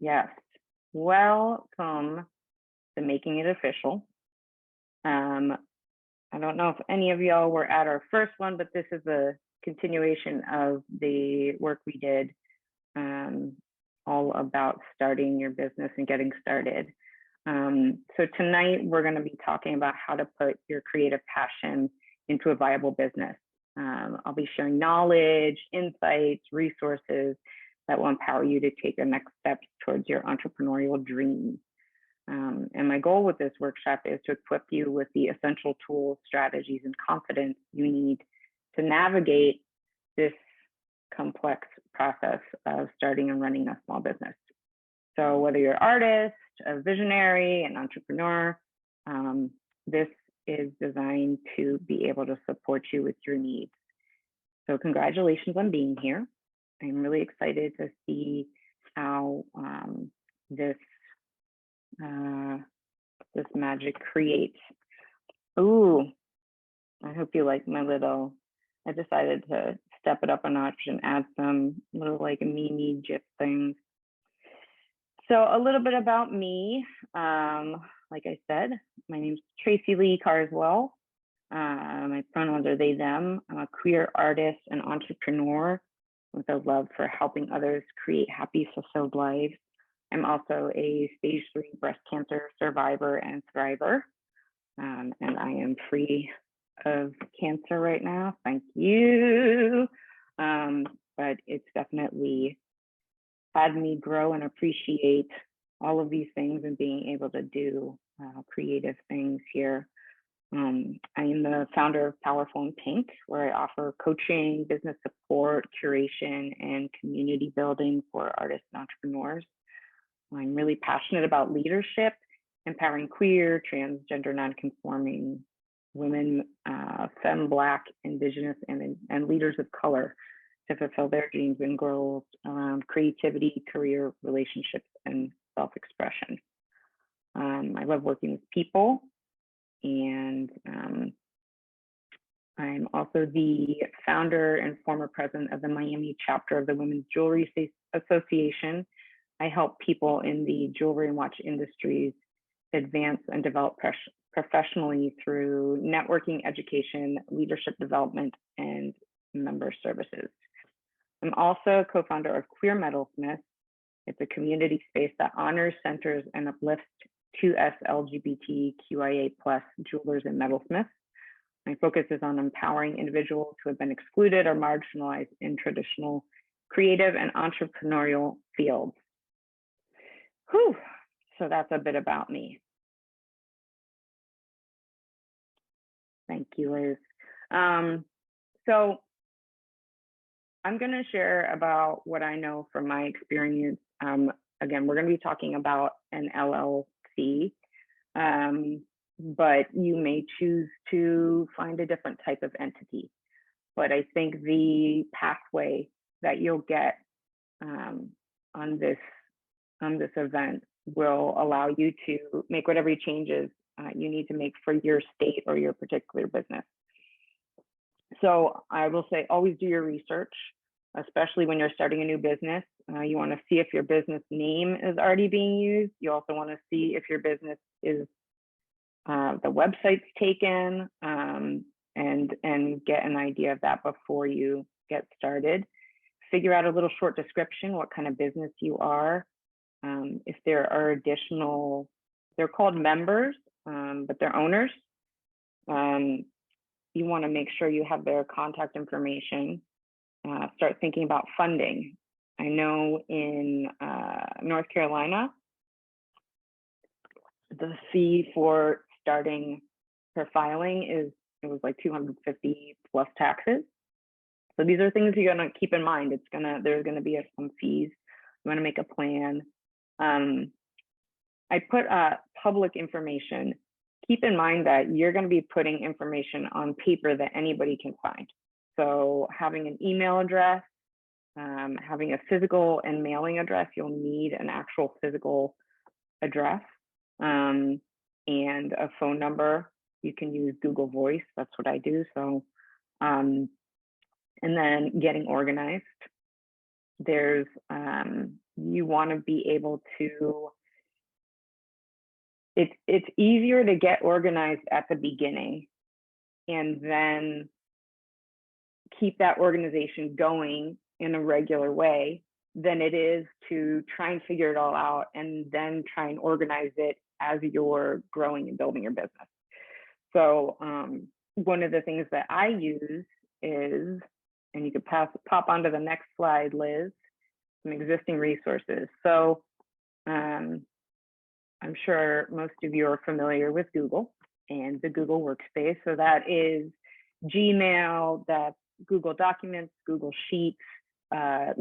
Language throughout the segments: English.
Yes. Welcome to Making It Official. I don't know if any of y'all were at our first one, but this is a continuation of the work we did all about starting your business and getting started. So tonight we're going to be talking about how to put your creative passion into a viable business. I'll be sharing knowledge, insights, resources that will empower you to take the next steps towards your entrepreneurial dreams. And my goal with this workshop is to equip you with the essential tools, strategies, and confidence you need to navigate this complex process of starting and running a small business. So whether you're an artist, a visionary, an entrepreneur, this is designed to be able to support you with your needs. So congratulations on being here. I'm really excited to see how this magic creates. Ooh, I hope you like my little, I decided to step it up a notch and add some little like mini GIF things. So a little bit about me. Like I said, my name's Tracy Lee Carswell. My pronouns are they, them. I'm a queer artist and entrepreneur with a love for helping others create happy, fulfilled lives. I'm also a stage 3 breast cancer survivor and thriver. And I am free of cancer right now. Thank you. But it's definitely had me grow and appreciate all of these things and being able to do creative things here. I am the founder of Powerful in Pink, where I offer coaching, business support, curation, and community building for artists and entrepreneurs. I'm really passionate about leadership, empowering queer, transgender, nonconforming women, femme, Black, Indigenous, and leaders of color to fulfill their dreams and goals around creativity, career, relationships, and self-expression. I love working with people, and I'm also the founder and former president of the Miami chapter of the Women's Jewelry Association. I help people in the jewelry and watch industries advance and develop professionally through networking, education, leadership development, and member services. I'm also co-founder of Queer Metalsmith. It's a community space that honors, centers, and uplifts 2S LGBTQIA+ jewelers and metalsmiths. My focus is on empowering individuals who have been excluded or marginalized in traditional creative and entrepreneurial fields. Whew. So that's a bit about me. Thank you, Liz. So I'm going to share about what I know from my experience. Again, we're going to be talking about an LLC, but you may choose to find a different type of entity. But I think the pathway that you'll get on this event will allow you to make whatever changes you need to make for your state or your particular business. So I will say, always do your research, especially when you're starting a new business. You want to see if your business name is already being used. You also want to see if your business is, the website's taken, and get an idea of that before you get started. Figure out a little short description, what kind of business you are. If there are additional, they're called members, but they're owners. You want to make sure you have their contact information. Start thinking about funding. I know in North Carolina, the fee for starting for filing it was like $250 plus taxes. So these are things you're gonna keep in mind. There's gonna be some fees. You want to make a plan. I put public information. Keep in mind that you're going to be putting information on paper that anybody can find. So having an email address, having a physical and mailing address, you'll need an actual physical address, and a phone number. You can use Google Voice. That's what I do. So, and then getting organized. There's you want to be able to, it's easier to get organized at the beginning and then keep that organization going in a regular way than it is to try and figure it all out and then try and organize it as you're growing and building your business. So one of the things that I use is, and you could pop onto the next slide, Liz, some existing resources. So I'm sure most of you are familiar with Google and the Google Workspace. So that is Gmail, that's Google Documents, Google Sheets,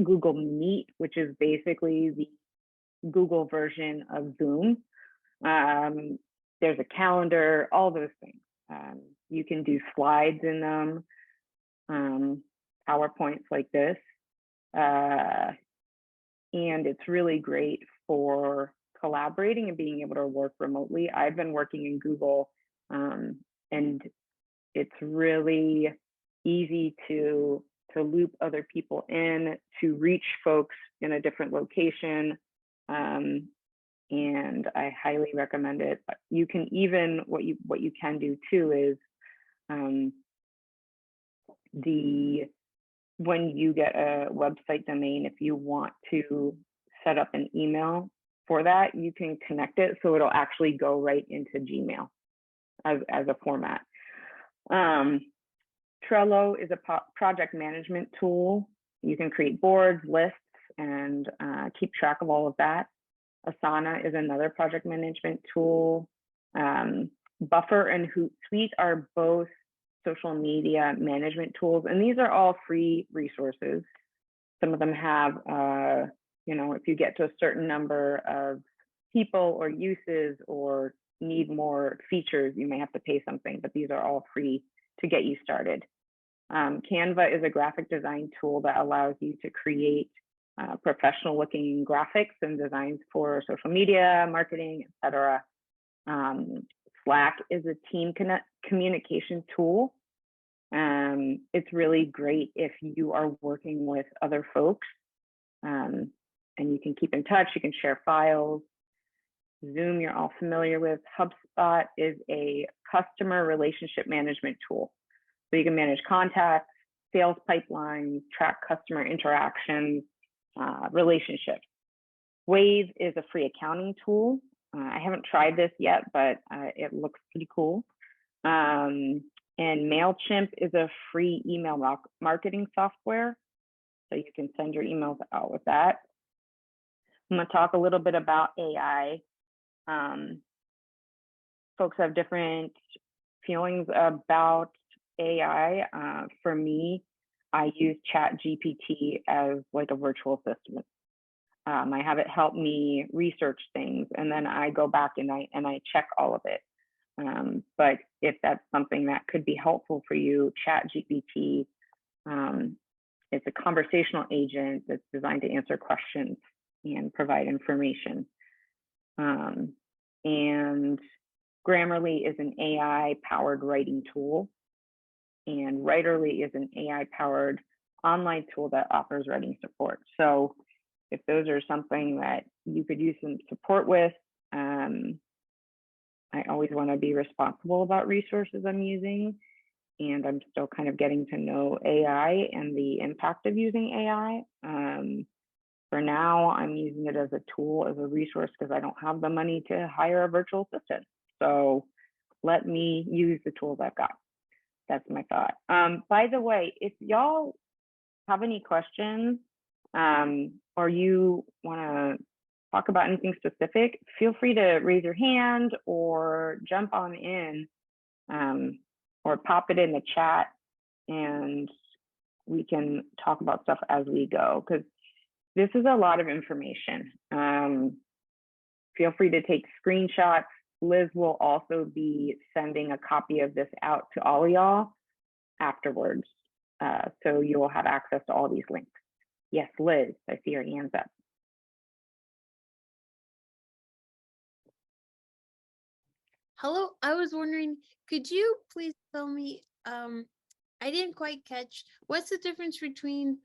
Google Meet, which is basically the Google version of Zoom. There's a calendar, all those things. You can do slides in them, PowerPoints like this. And it's really great for collaborating and being able to work remotely. I've been working in Google, and it's really easy to loop other people in, to reach folks in a different location. And I highly recommend it. You can even, what you can do too is when you get a website domain, if you want to set up an email for that, you can connect it so it'll actually go right into Gmail as a format. Trello is a project management tool. You can create boards, lists, and keep track of all of that. Asana is another project management tool. Buffer and Hootsuite are both social media management tools, and these are all free resources. Some of them have, if you get to a certain number of people or uses or need more features, you may have to pay something, but these are all free to get you started. Canva is a graphic design tool that allows you to create professional looking graphics and designs for social media, marketing, etc. Slack is a team communication tool. It's really great if you are working with other folks, and you can keep in touch, you can share files. Zoom, you're all familiar with. HubSpot is a customer relationship management tool. So you can manage contacts, sales pipelines, track customer interactions, relationships. Wave is a free accounting tool. I haven't tried this yet, but it looks pretty cool. And MailChimp is a free email marketing software. So you can send your emails out with that. I'm going to talk a little bit about AI. Folks have different feelings about AI. For me, I use ChatGPT as like a virtual assistant. I have it help me research things, and then I go back and I check all of it. But if that's something that could be helpful for you, ChatGPT is a conversational agent that's designed to answer questions and provide information. And Grammarly is an AI-powered writing tool, and Writerly is an AI-powered online tool that offers writing support. So if those are something that you could use some support with, I always want to be responsible about resources I'm using, and I'm still kind of getting to know AI and the impact of using AI. For now, I'm using it as a tool, as a resource, because I don't have the money to hire a virtual assistant. So let me use the tools I've got. That's my thought. By the way, if y'all have any questions, or you want to talk about anything specific, feel free to raise your hand or jump on in, or pop it in the chat, and we can talk about stuff as we go, because this is a lot of information. Feel free to take screenshots. Liz will also be sending a copy of this out to all of y'all afterwards, so you will have access to all these links. Yes, Liz, I see your hands up. Hello, I was wondering, could you please tell me, I didn't quite catch, what's the difference between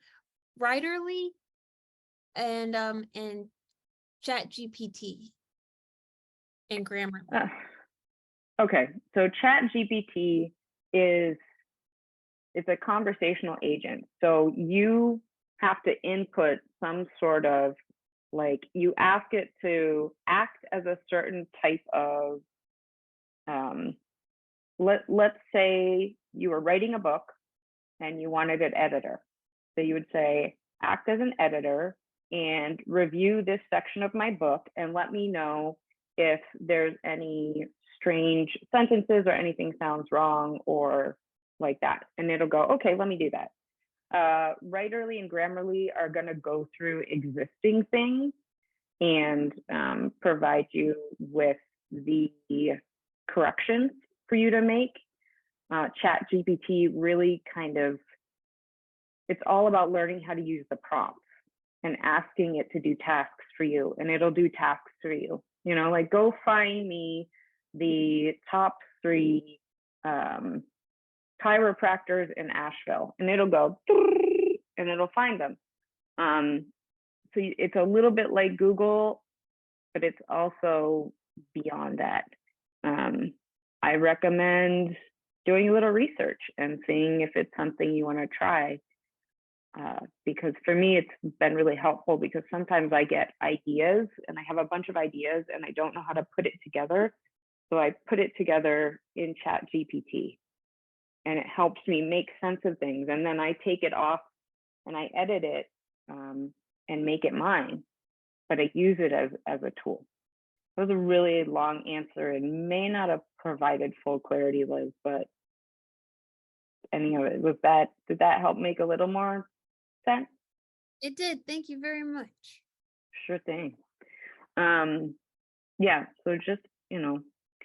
Writerly and Chat GPT and Grammarly. Okay, so Chat GPT is it's a conversational agent. So you have to input some sort of like you ask it to act as a certain type of let's say you were writing a book and you wanted an editor. So you would say, act as an editor and review this section of my book and let me know if there's any strange sentences or anything sounds wrong or like that. And it'll go, okay, let me do that. Writerly and Grammarly are going to go through existing things and provide you with the corrections for you to make. Chat GPT really kind of, it's all about learning how to use the prompts and asking it to do tasks for you, and it'll do tasks for you. You know, like go find me the top 3 chiropractors in Asheville, and it'll go and it'll find them. So it's a little bit like Google, but it's also beyond that. I recommend doing a little research and seeing if it's something you want to try. Because for me, it's been really helpful because sometimes I get ideas and I have a bunch of ideas and I don't know how to put it together. So I put it together in Chat GPT and it helps me make sense of things. And then I take it off and I edit it and make it mine, but I use it as a tool. That was a really long answer and may not have provided full clarity, Liz, but any of it, did that help make a little more sense? It did. Thank you very much. Sure thing. Yeah, so just,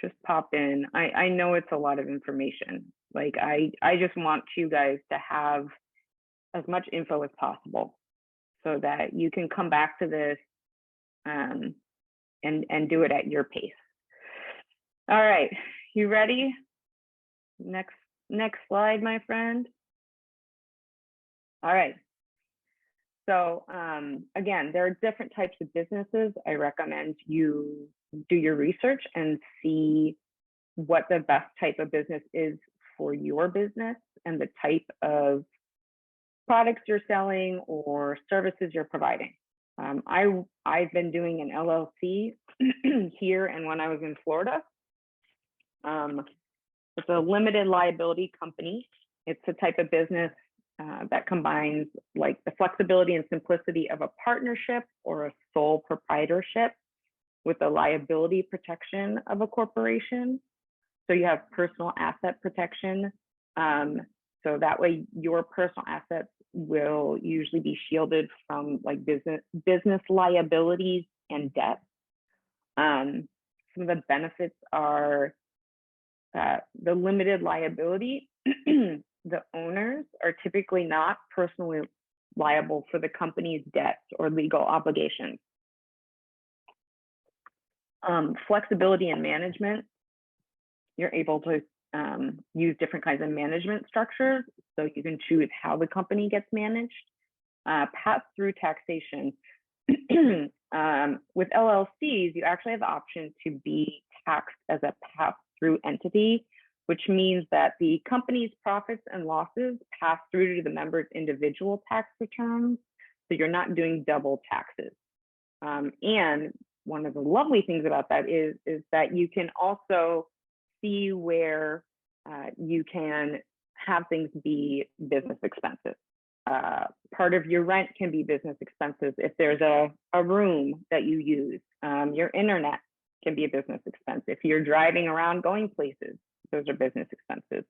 just pop in. I know it's a lot of information. Like I just want you guys to have as much info as possible so that you can come back to this and do it at your pace. All right, you ready? Next slide, my friend. All right. So again, there are different types of businesses. I recommend you do your research and see what the best type of business is for your business and the type of products you're selling or services you're providing. I've been doing an LLC here and when I was in Florida. It's a limited liability company. It's a type of business that combines like the flexibility and simplicity of a partnership or a sole proprietorship with the liability protection of a corporation. So you have personal asset protection. So that way your personal assets will usually be shielded from like business liabilities and debt. Some of the benefits are the limited liability. The owners are typically not personally liable for the company's debts or legal obligations. Flexibility in management, you're able to use different kinds of management structures, so you can choose how the company gets managed. Pass-through taxation. With LLCs, you actually have the option to be taxed as a pass-through entity, which means that the company's profits and losses pass through to the members' individual tax returns, so you're not doing double taxes. And one of the lovely things about that is that you can also see where you can have things be business expenses. Part of your rent can be business expenses. If there's a room that you use, your internet can be a business expense. If you're driving around going places, those are business expenses.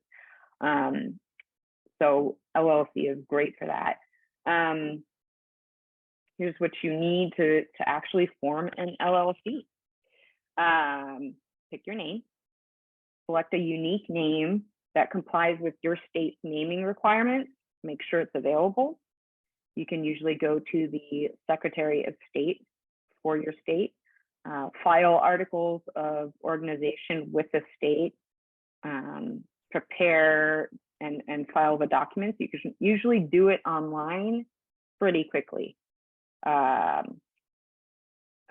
So LLC is great for that. Here's what you need to actually form an LLC. Pick your name, select a unique name that complies with your state's naming requirements, make sure it's available. You can usually go to the Secretary of State for your state, file articles of organization with the state, prepare and file the documents. You can usually do it online pretty quickly.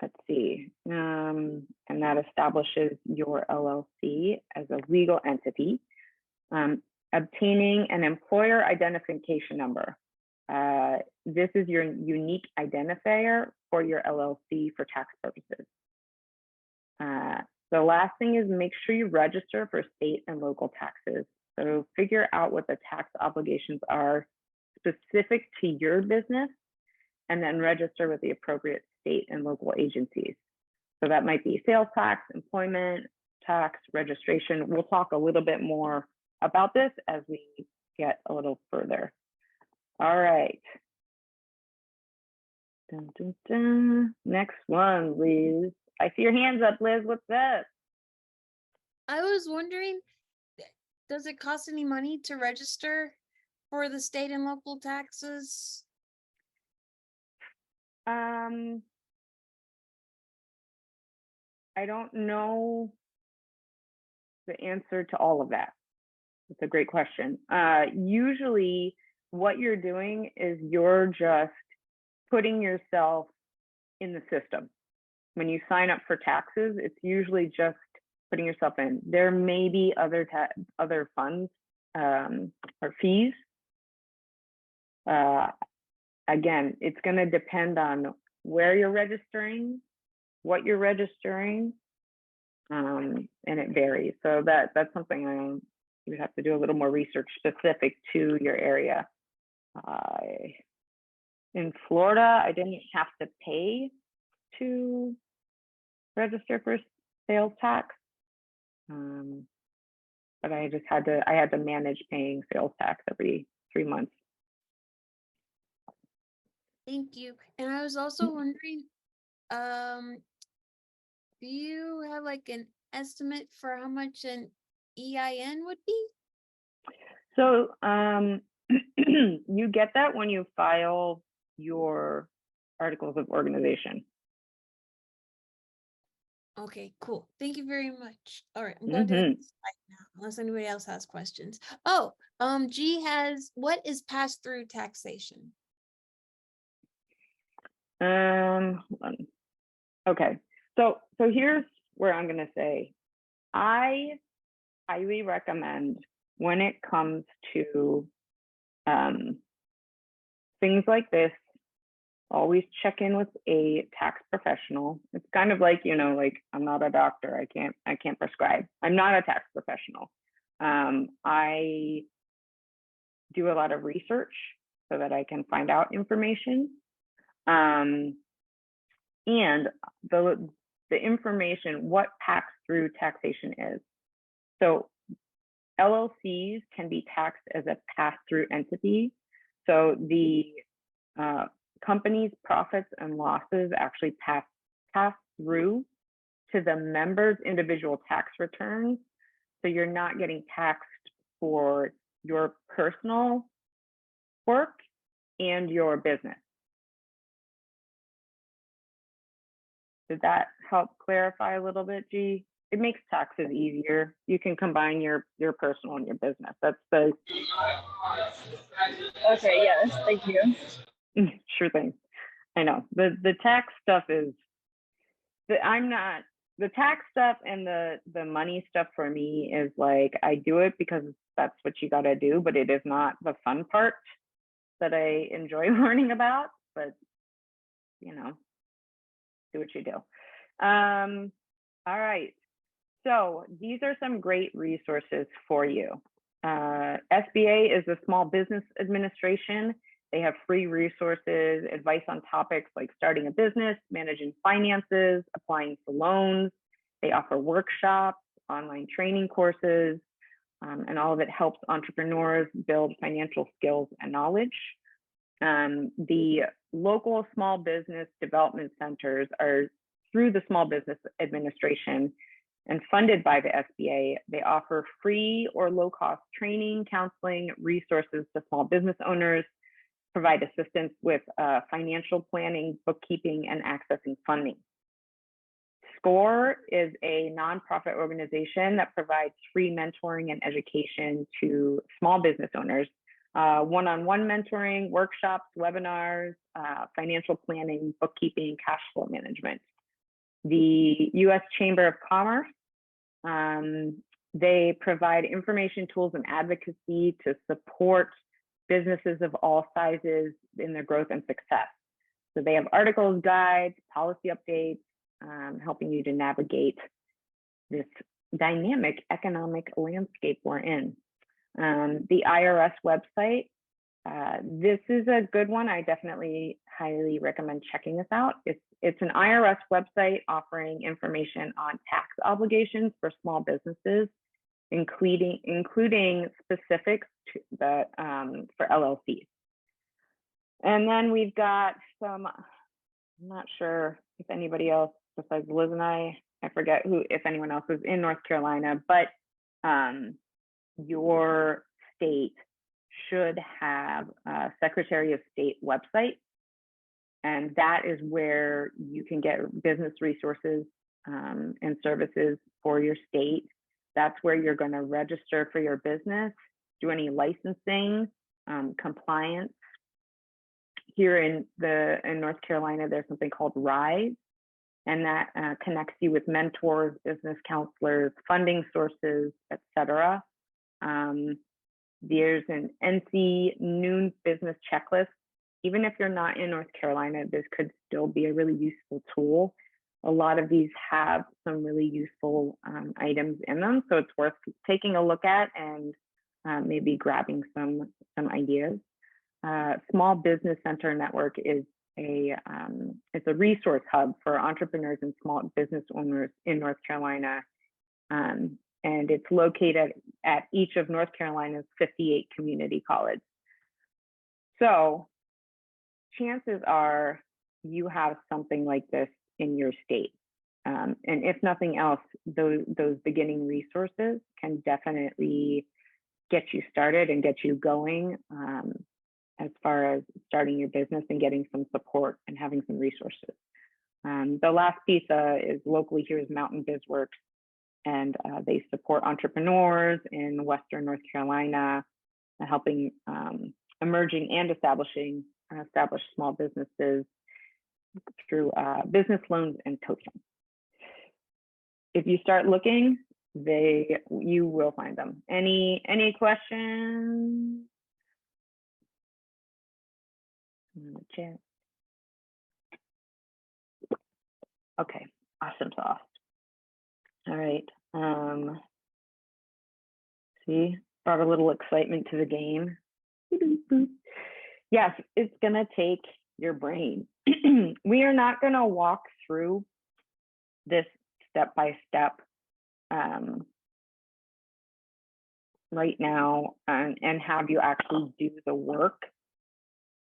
Let's see, and that establishes your LLC as a legal entity. Obtaining an employer identification number. This is your unique identifier for your LLC for tax purposes. The last thing is make sure you register for state and local taxes. So figure out what the tax obligations are specific to your business, and then register with the appropriate state and local agencies. So that might be sales tax, employment tax, registration. We'll talk a little bit more about this as we get a little further. All right. Dun, dun, dun. Next one, Liz. I see your hands up, Liz. What's this? I was wondering, does it cost any money to register for the state and local taxes? I don't know the answer to all of that. It's a great question. Usually what you're doing is you're just putting yourself in the system. When you sign up for taxes, it's usually just putting yourself in. There may be other funds or fees. Again, it's going to depend on where you're registering, what you're registering, and it varies. So that's something you would have to do a little more research specific to your area. In Florida, I didn't have to pay to register for sales tax, but I had to manage paying sales tax every 3 months. Thank you. And I was also wondering, do you have like an estimate for how much an EIN would be? So you get that when you file your articles of organization. Okay, cool. Thank you very much. All right, I'm going to the next slide now, unless anybody else has questions. Oh, G has, what is pass-through taxation? Okay, so here's where I'm gonna say, I highly recommend when it comes to things like this, always check in with a tax professional. It's kind of like, like I'm not a doctor. I can't prescribe. I'm not a tax professional. I do a lot of research so that I can find out information. And the information, what pass-through taxation is. So LLCs can be taxed as a pass-through entity. So the company's profits and losses actually pass through to the members' individual tax returns. So you're not getting taxed for your personal work and your business. Did that help clarify a little bit, G? It makes taxes easier. You can combine your personal and your business. That's the... Okay, yes, thank you. Sure thing. I know. The tax stuff is, the tax stuff and the money stuff for me is like, I do it because that's what you got to do, but it is not the fun part that I enjoy learning about, but do what you do. All right. So these are some great resources for you. SBA is the Small Business Administration. They have free resources, advice on topics like starting a business, managing finances, applying for loans. They offer workshops, online training courses, and all of it helps entrepreneurs build financial skills and knowledge. The local small business development centers are through the Small Business Administration and funded by the SBA. They offer free or low-cost training, counseling, resources to small business owners, provide assistance with financial planning, bookkeeping, and accessing funding. SCORE is a nonprofit organization that provides free mentoring and education to small business owners one-on-one mentoring, workshops, webinars, financial planning, bookkeeping, cash flow management. The U.S. Chamber of Commerce, they provide information, tools, and advocacy to support businesses of all sizes in their growth and success. So they have articles, guides, policy updates, helping you to navigate this dynamic economic landscape we're in. The IRS website, this is a good one. I definitely highly recommend checking this out. It's an IRS website offering information on tax obligations for small businesses, including specifics to the, for LLCs. And then we've got some, I'm not sure if anybody else besides Liz and I forget if anyone else is in North Carolina, but your state should have a Secretary of State website. And that is where you can get business resources and services for your state. That's where you're going to register for your business, do any licensing, compliance. Here in North Carolina, there's something called RISE, and that connects you with mentors, business counselors, funding sources, etc. There's an NC Noon business checklist. Even if you're not in North Carolina, this could still be a really useful tool. A lot of these have some really useful items in them, so it's worth taking a look at and maybe grabbing some ideas. Small Business Center Network is it's a resource hub for entrepreneurs and small business owners in North Carolina. And it's located at each of North Carolina's 58 community colleges. So chances are you have something like this in your state. And if nothing else, those beginning resources can definitely get you started and get you going as far as starting your business and getting some support and having some resources. The last piece is locally here is Mountain BizWorks, and they support entrepreneurs in Western North Carolina, helping emerging and established small businesses through business loans and tokens. If you start looking, you will find them. Any questions? Chat. Okay, awesome sauce. All right. See, brought a little excitement to the game. Yes, it's gonna take your brain. We are not gonna walk through this step by step right now and have you actually do the work.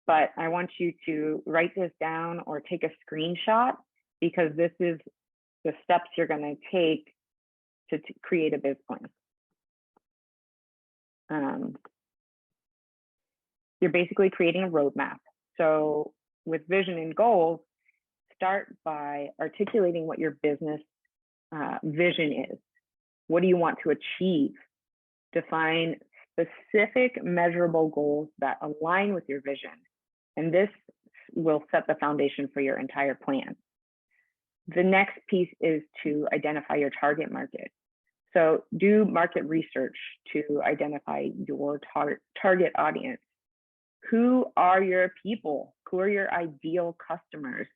But I want you to write this down or take a screenshot, because this is the steps you're going to take to create a biz plan. You're basically creating a roadmap. So with vision and goals, start by articulating what your business vision is. What do you want to achieve? Define specific measurable goals that align with your vision. And this will set the foundation for your entire plan. The next piece is to identify your target market. So do market research to identify your target audience. Who are your people? Who are your ideal customers?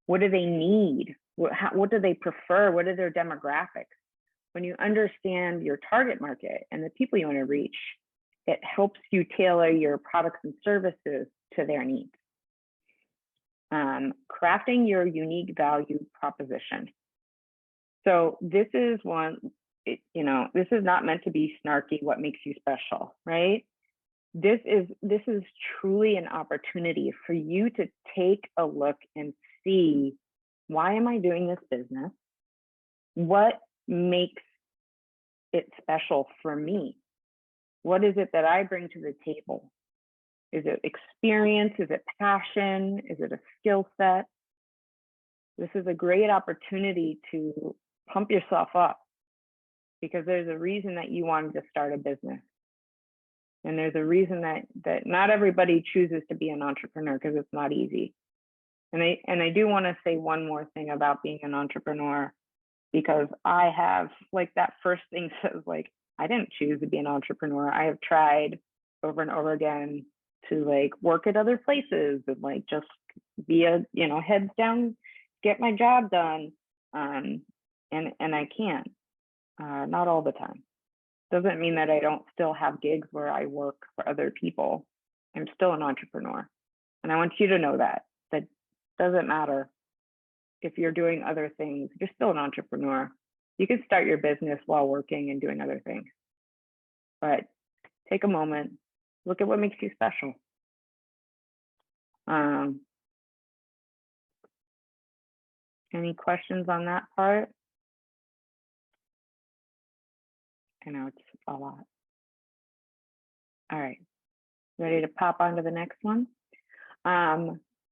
What do they need? What do they prefer? What are their demographics? When you understand your target market and the people you want to reach, it helps you tailor your products and services to their needs. Crafting your unique value proposition. So this is one, this is not meant to be snarky, what makes you special, right? This is truly an opportunity for you to take a look and see, why am I doing this business? What makes it special for me? What is it that I bring to the table? Is it experience? Is it passion? Is it a skill set? This is a great opportunity to pump yourself up, because there's a reason that you wanted to start a business. And there's a reason that not everybody chooses to be an entrepreneur, because it's not easy. And I do want to say one more thing about being an entrepreneur, because I have, like, that first thing says, like, I didn't choose to be an entrepreneur. I have tried over and over again to, like, work at other places and, like, just be a, heads down, get my job done. And I can't, not all the time. Doesn't mean that I don't still have gigs where I work for other people. I'm still an entrepreneur. And I want you to know that doesn't matter if you're doing other things, you're still an entrepreneur. You can start your business while working and doing other things. But take a moment, look at what makes you special. Any questions on that part? I know it's a lot. All right, ready to pop on to the next one?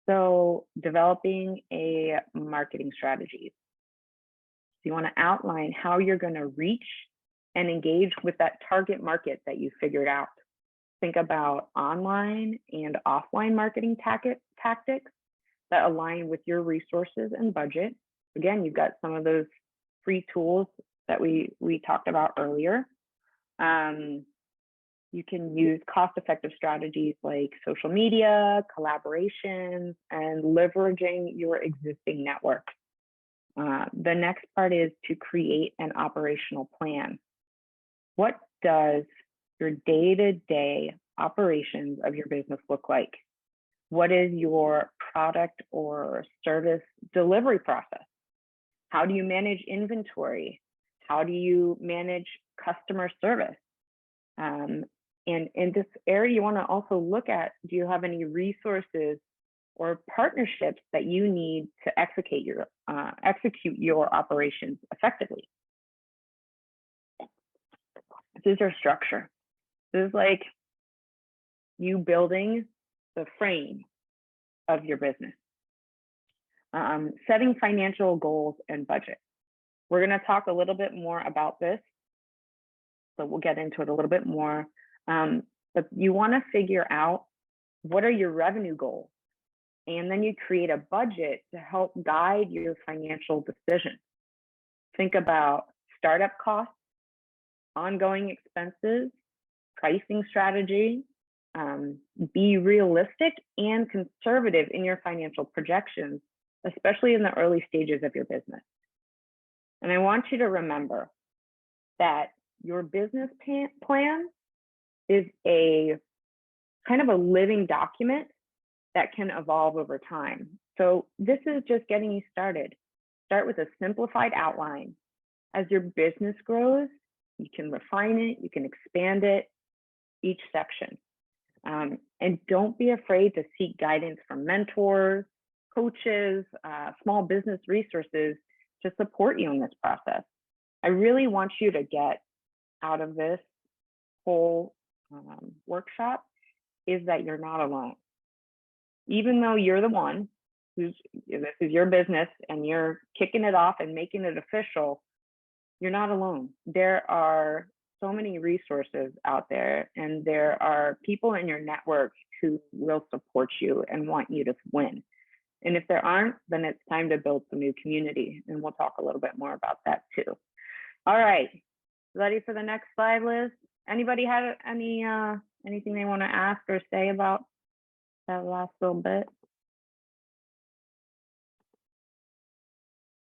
So developing a marketing strategy. So you want to outline how you're going to reach and engage with that target market that you figured out. Think about online and offline marketing tactics that align with your resources and budget. Again, you've got some of those free tools that we talked about earlier. You can use cost-effective strategies like social media, collaborations, and leveraging your existing network. The next part is to create an operational plan. What does your day-to-day operations of your business look like? What is your product or service delivery process? How do you manage inventory? How do you manage customer service? And in this area, you want to also look at, do you have any resources or partnerships that you need to execute your operations effectively? This is your structure. This is like you building the frame of your business. Setting financial goals and budget. We're going to talk a little bit more about this, so we'll get into it a little bit more. But you want to figure out what are your revenue goals, and then you create a budget to help guide your financial decisions. Think about startup costs, ongoing expenses, pricing strategy. Be realistic and conservative in your financial projections, especially in the early stages of your business. And I want you to remember that your business plan is a kind of a living document that can evolve over time. So this is just getting you started. Start with a simplified outline. As your business grows, you can refine it, you can expand it, each section. And don't be afraid to seek guidance from mentors, coaches, small business resources to support you in this process. I really want you to get out of this whole workshop is that you're not alone. Even though you're the one this is your business and you're kicking it off and making it official, you're not alone. There are so many resources out there, and there are people in your network who will support you and want you to win. And if there aren't, then it's time to build some new community, and we'll talk a little bit more about that too. All right, ready for the next slide, Liz? Anybody have anything they want to ask or say about that last little bit?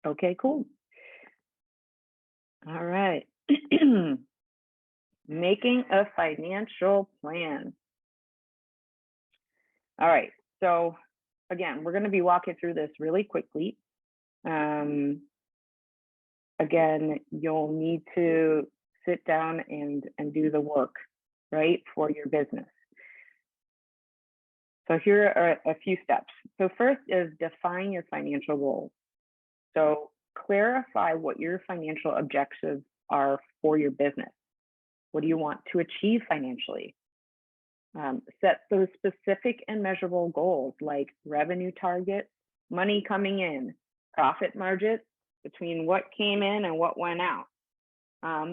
Okay, cool. All right. Making a financial plan. All right, so again, we're going to be walking through this really quickly. Again, you'll need to sit down and do the work, right, for your business. So here are a few steps. So first is define your financial goals. So clarify what your financial objectives are for your business. What do you want to achieve financially? Set those specific and measurable goals like revenue targets, money coming in, profit margins between what came in and what went out,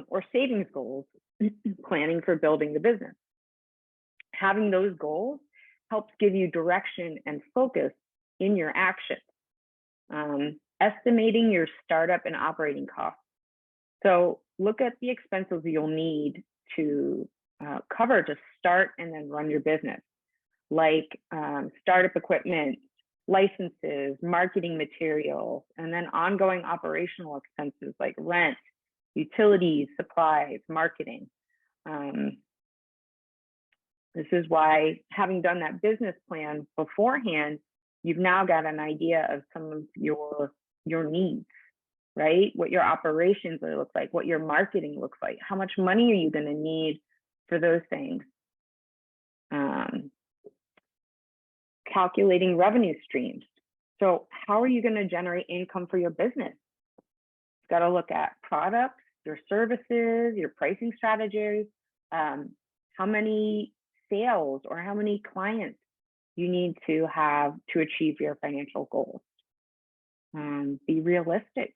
or savings goals, planning for building the business. having those goals helps give you direction and focus in your actions. Estimating your startup and operating costs. So look at the expenses you'll need to cover to start and then run your business, like startup equipment, licenses, marketing materials, and then ongoing operational expenses like rent, utilities, supplies, marketing. This is why, having done that business plan beforehand, you've now got an idea of some of your needs, right? What your operations look like, what your marketing looks like, how much money are you going to need for those things? Calculating revenue streams. So how are you going to generate income for your business? You've got to look at products, your services, your pricing strategies, how many sales or how many clients you need to have to achieve your financial goals. Be realistic.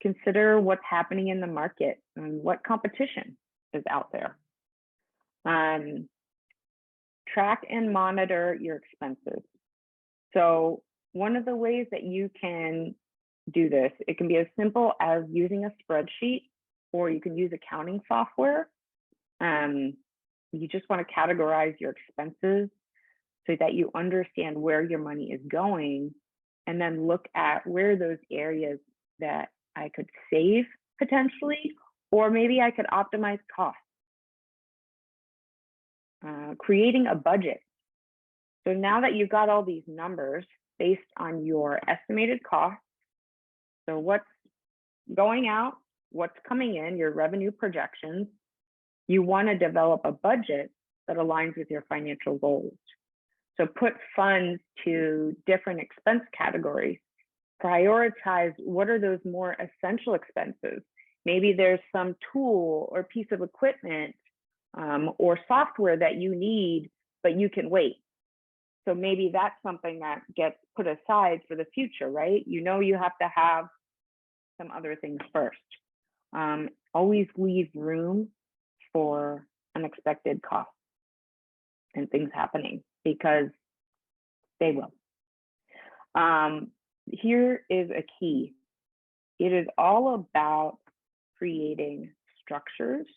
Consider what's happening in the market and what competition is out there. Track and monitor your expenses. So one of the ways that you can do this, it can be as simple as using a spreadsheet, or you can use accounting software. You just want to categorize your expenses so that you understand where your money is going, and then look at where those areas that I could save potentially, or maybe I could optimize costs. Creating a budget. So now that you've got all these numbers based on your estimated costs, so what's going out, what's coming in, your revenue projections, you want to develop a budget that aligns with your financial goals. So put funds to different expense categories. Prioritize what are those more essential expenses. Maybe there's some tool or piece of equipment or software that you need, but you can wait. So maybe that's something that gets put aside for the future, right? You know, you have to have some other things first. Always leave room for unexpected costs and things happening, because they will. Here is a key. It is all about creating structures,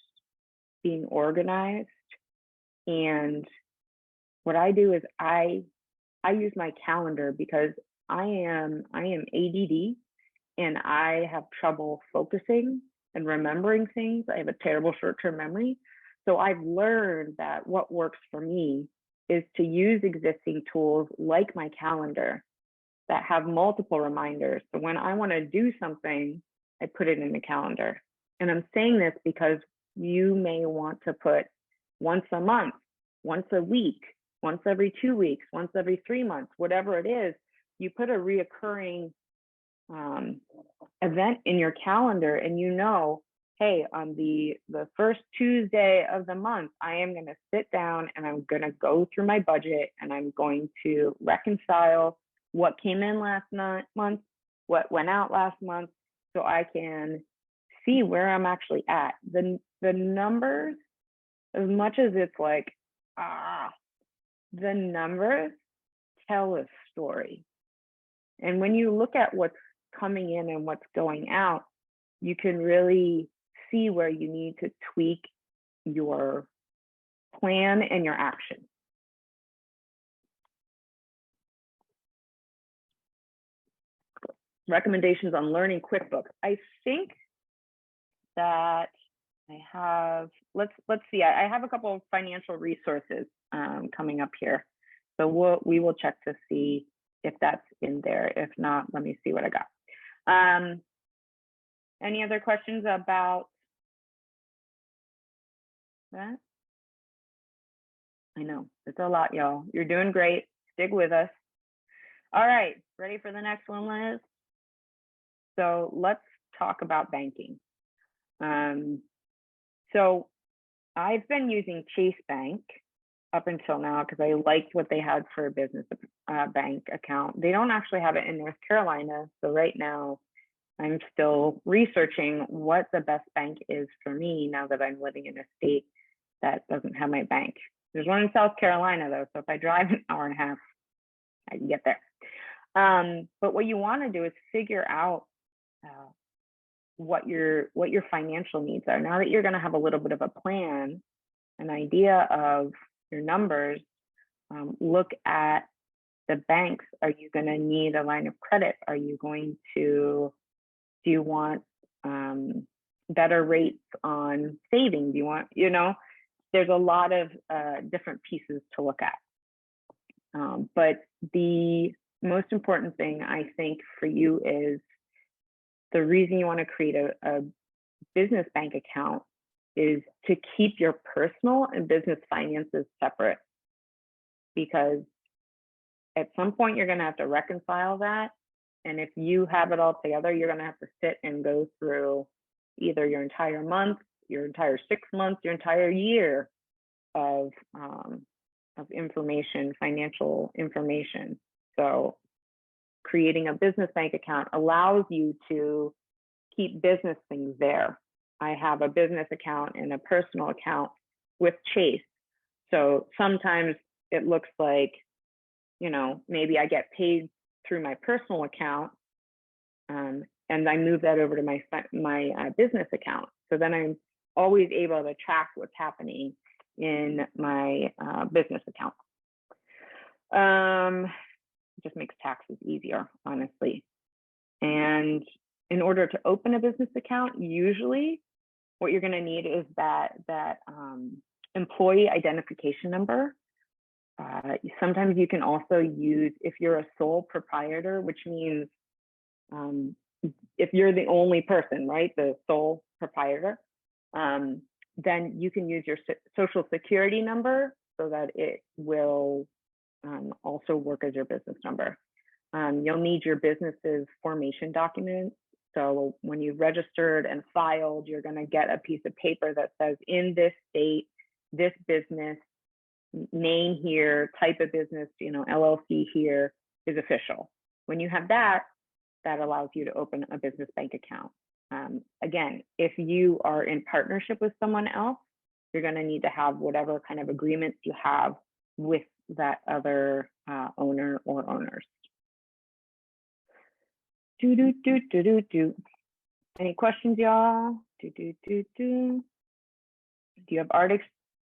being organized. And what I do is I use my calendar, because I am ADD and I have trouble focusing and remembering things. I have a terrible short-term memory. So I've learned that what works for me is to use existing tools like my calendar that have multiple reminders. So when I want to do something, I put it in the calendar. And I'm saying this because you may want to put once a month, once a week, once every 2 weeks, once every 3 months, whatever it is, you put a reoccurring event in your calendar, and you know, hey, on the first Tuesday of the month, I am going to sit down and I'm going to go through my budget, and I'm going to reconcile what came in last month, what went out last month, so I can see where I'm actually at. The numbers, as much as it's like, the numbers tell a story. And when you look at what's coming in and what's going out, you can really see where you need to tweak your plan and your action. Recommendations on learning QuickBooks. I think that I have, let's see, I have a couple of financial resources coming up here. So we will check to see if that's in there. If not, let me see what I got. Any other questions about that? I know, it's a lot, y'all. You're doing great. Stick with us. All right, ready for the next one, Liz? So let's talk about banking. So I've been using Chase Bank up until now because I liked what they had for a business bank account. They don't actually have it in North Carolina. So right now I'm still researching what the best bank is for me now that I'm living in a state that doesn't have my bank. There's one in South Carolina though, so if I drive an hour and a half, I can get there. But what you want to do is figure out what your financial needs are. Now that you're going to have a little bit of a plan, an idea of your numbers, look at the banks. Are you going to need a line of credit? Are you going to, do you want better rates on saving? Do you want, there's a lot of different pieces to look at. But the most important thing I think for you is the reason you want to create a business bank account is to keep your personal and business finances separate, because at some point you're going to have to reconcile that. And if you have it all together, you're going to have to sit and go through either your entire month, your entire 6 months, your entire year of information, financial information. So creating a business bank account allows you to keep business things there. I have a business account and a personal account with Chase. So sometimes it looks like, maybe I get paid through my personal account, and I move that over to my business account. So then I'm always able to track what's happening in my business account. It just makes taxes easier, honestly. And in order to open a business account, usually what you're going to need is that employee identification number. Sometimes you can also use, if you're a sole proprietor, which means if you're the only person, right, the sole proprietor, then you can use your social security number so that it will also work as your business number. You'll need your business's formation documents. So when you registered and filed, you're going to get a piece of paper that says, in this state, this business, name here, type of business, LLC here is official. When you have that, that allows you to open a business bank account. Again, if you are in partnership with someone else, you're going to need to have whatever kind of agreements you have with that other owner or owners. Any questions, y'all? Do you have art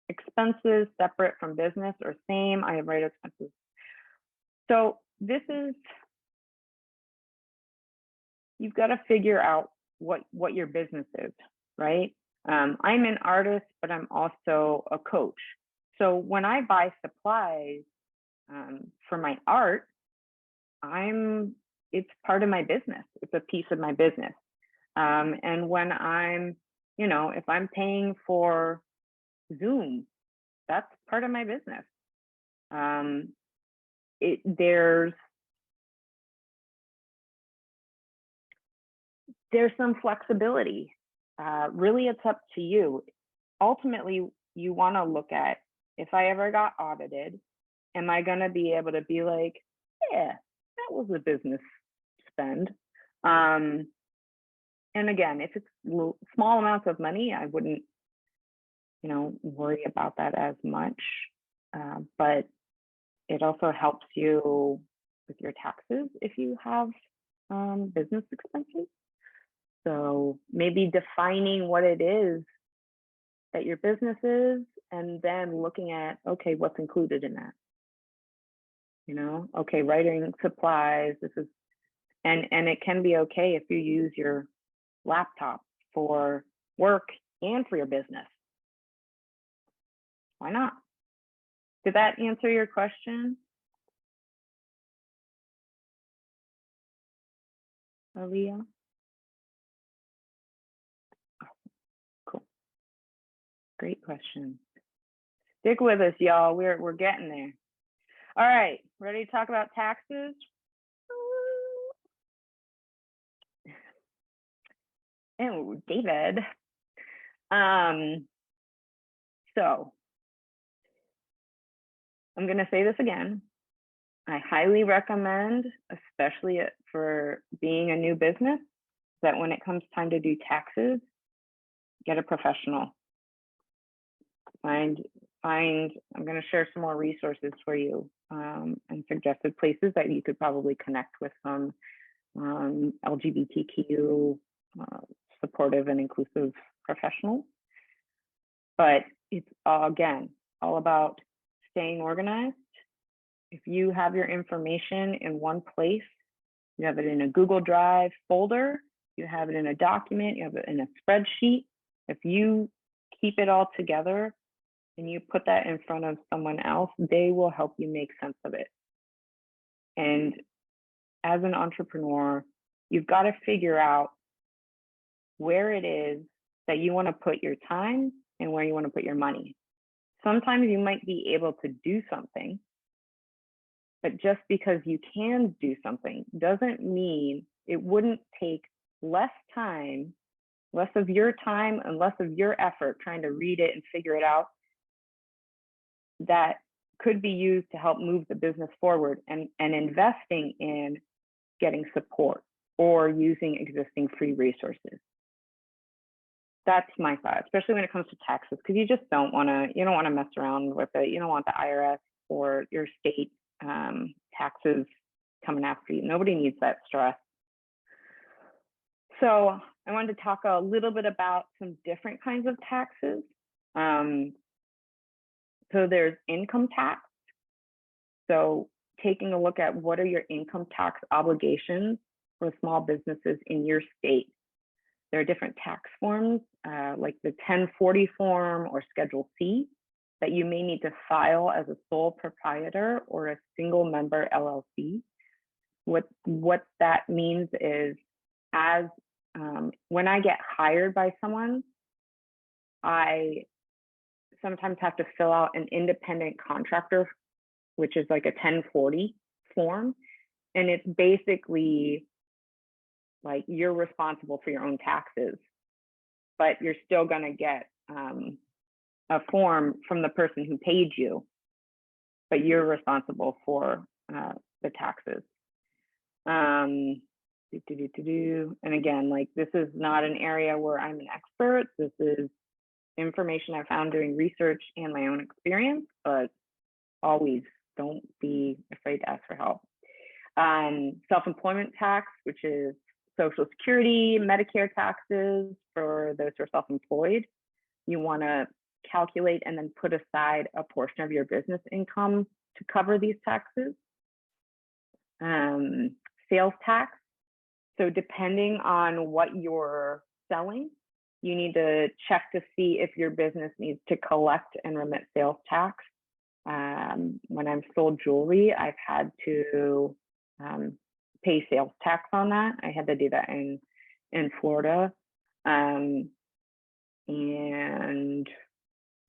expenses separate from business or same? I have writer expenses. So this is, you've got to figure out what your business is, right? I'm an artist, but I'm also a coach. So when I buy supplies for my art, it's part of my business. It's a piece of my business. And when I'm, if I'm paying for Zoom, that's part of my business. There's some flexibility. Really, it's up to you. Ultimately, you want to look at, if I ever got audited, am I going to be able to be like, yeah, that was a business spend? And again, if it's small amounts of money, I wouldn't, worry about that as much. But it also helps you with your taxes if you have business expenses. So maybe defining what it is that your business is, and then looking at, okay, what's included in that? Okay, writing supplies, this is, and it can be okay if you use your laptop for work and for your business. Why not? Did that answer your question, Aaliyah? Cool. Great question. Stick with us, y'all. We're getting there. All right, ready to talk about taxes? Oh, David. So I'm going to say this again. I highly recommend, especially for being a new business, that when it comes time to do taxes, get a professional. Find I'm going to share some more resources for you, and suggested places that you could probably connect with some LGBTQ supportive and inclusive professionals. But it's again all about staying organized. If you have your information in one place, you have it in a Google Drive folder, you have it in a document, you have it in a spreadsheet. If you keep it all together and you put that in front of someone else, they will help you make sense of it. And as an entrepreneur, you've got to figure out where it is that you want to put your time and where you want to put your money. Sometimes you might be able to do something, but just because you can do something doesn't mean it wouldn't take less time, less of your time and less of your effort trying to read it and figure it out, that could be used to help move the business forward, and investing in getting support or using existing free resources. That's my thought, especially when it comes to taxes, because you just don't want to mess around with it. You don't want the IRS or your state taxes coming after you. Nobody needs that stress. So I wanted to talk a little bit about some different kinds of taxes. So there's income tax. So taking a look at what are your income tax obligations for small businesses in your state. There are different tax forms, like the 1040 form or Schedule C, that you may need to file as a sole proprietor or a single member LLC. What that means is, when I get hired by someone, I sometimes have to fill out an independent contractor, which is like a 1040 form. And it's basically like you're responsible for your own taxes, but you're still going to get a form from the person who paid you, but you're responsible for the taxes. And again, like, this is not an area where I'm an expert. This is information I found doing research and my own experience, but always don't be afraid to ask for help. Self-employment tax, which is Social Security, Medicare taxes for those who are self-employed. You want to calculate and then put aside a portion of your business income to cover these taxes. Sales tax. So depending on what you're selling, you need to check to see if your business needs to collect and remit sales tax. When I've sold jewelry, I've had to pay sales tax on that. I had to do that in Florida. And